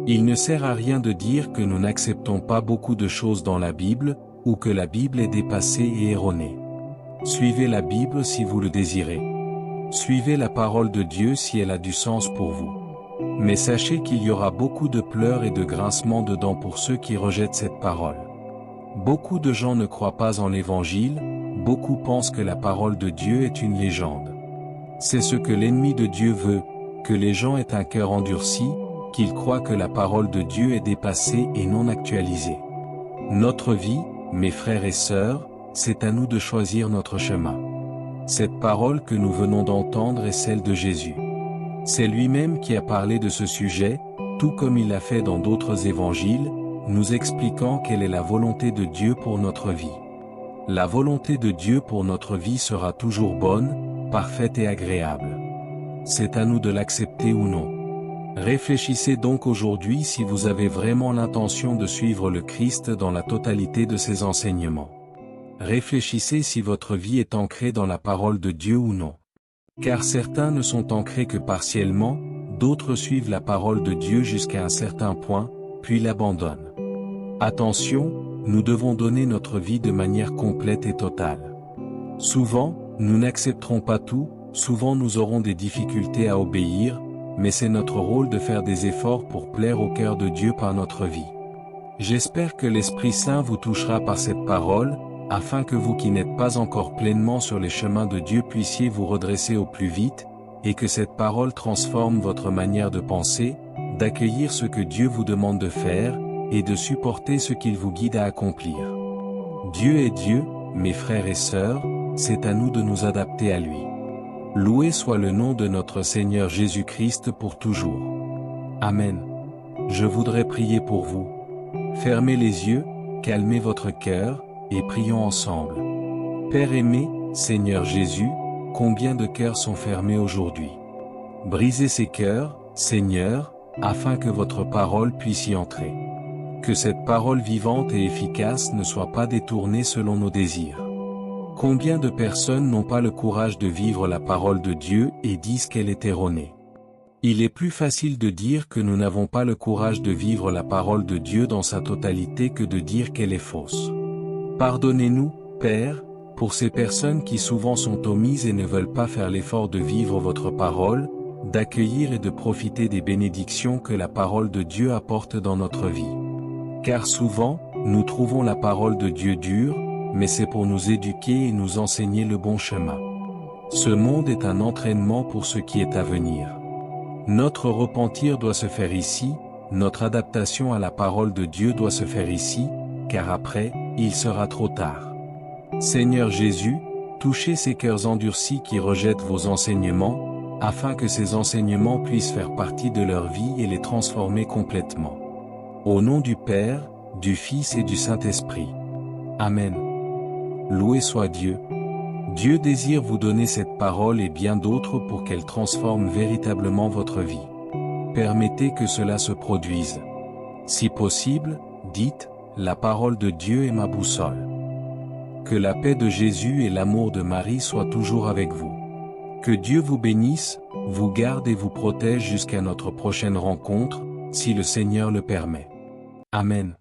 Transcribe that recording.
Il ne sert à rien de dire que nous n'acceptons pas beaucoup de choses dans la Bible, ou que la Bible est dépassée et erronée. Suivez la Bible si vous le désirez. Suivez la parole de Dieu si elle a du sens pour vous. Mais sachez qu'il y aura beaucoup de pleurs et de grincements de dents pour ceux qui rejettent cette parole. Beaucoup de gens ne croient pas en l'Évangile, beaucoup pensent que la parole de Dieu est une légende. C'est ce que l'ennemi de Dieu veut, que les gens aient un cœur endurci, qu'ils croient que la parole de Dieu est dépassée et non actualisée. Notre vie, mes frères et sœurs, c'est à nous de choisir notre chemin. Cette parole que nous venons d'entendre est celle de Jésus. C'est lui-même qui a parlé de ce sujet, tout comme il l'a fait dans d'autres évangiles, nous expliquant quelle est la volonté de Dieu pour notre vie. La volonté de Dieu pour notre vie sera toujours bonne, parfaite et agréable. C'est à nous de l'accepter ou non. Réfléchissez donc aujourd'hui si vous avez vraiment l'intention de suivre le Christ dans la totalité de ses enseignements. Réfléchissez si votre vie est ancrée dans la parole de Dieu ou non. Car certains ne sont ancrés que partiellement, d'autres suivent la parole de Dieu jusqu'à un certain point, puis l'abandonnent. Attention, nous devons donner notre vie de manière complète et totale. Souvent, nous n'accepterons pas tout, souvent nous aurons des difficultés à obéir, mais c'est notre rôle de faire des efforts pour plaire au cœur de Dieu par notre vie. J'espère que l'Esprit Saint vous touchera par cette parole, afin que vous qui n'êtes pas encore pleinement sur les chemins de Dieu puissiez vous redresser au plus vite, et que cette parole transforme votre manière de penser, d'accueillir ce que Dieu vous demande de faire, et de supporter ce qu'il vous guide à accomplir. Dieu est Dieu, mes frères et sœurs, c'est à nous de nous adapter à lui. Loué soit le nom de notre Seigneur Jésus-Christ pour toujours. Amen. Je voudrais prier pour vous. Fermez les yeux, calmez votre cœur, et prions ensemble. Père aimé, Seigneur Jésus, combien de cœurs sont fermés aujourd'hui? Brisez ces cœurs, Seigneur, afin que votre parole puisse y entrer. Que cette parole vivante et efficace ne soit pas détournée selon nos désirs. Combien de personnes n'ont pas le courage de vivre la parole de Dieu et disent qu'elle est erronée? Il est plus facile de dire que nous n'avons pas le courage de vivre la parole de Dieu dans sa totalité que de dire qu'elle est fausse. Pardonnez-nous, Père, pour ces personnes qui souvent sont omises et ne veulent pas faire l'effort de vivre votre parole, d'accueillir et de profiter des bénédictions que la parole de Dieu apporte dans notre vie. Car souvent, nous trouvons la parole de Dieu dure, mais c'est pour nous éduquer et nous enseigner le bon chemin. Ce monde est un entraînement pour ce qui est à venir. Notre repentir doit se faire ici, notre adaptation à la parole de Dieu doit se faire ici, car après, il sera trop tard. Seigneur Jésus, touchez ces cœurs endurcis qui rejettent vos enseignements, afin que ces enseignements puissent faire partie de leur vie et les transformer complètement. Au nom du Père, du Fils et du Saint-Esprit. Amen. Loué soit Dieu. Dieu désire vous donner cette parole et bien d'autres pour qu'elle transforme véritablement votre vie. Permettez que cela se produise. Si possible, dites, la parole de Dieu est ma boussole. Que la paix de Jésus et l'amour de Marie soient toujours avec vous. Que Dieu vous bénisse, vous garde et vous protège jusqu'à notre prochaine rencontre, si le Seigneur le permet. Amen.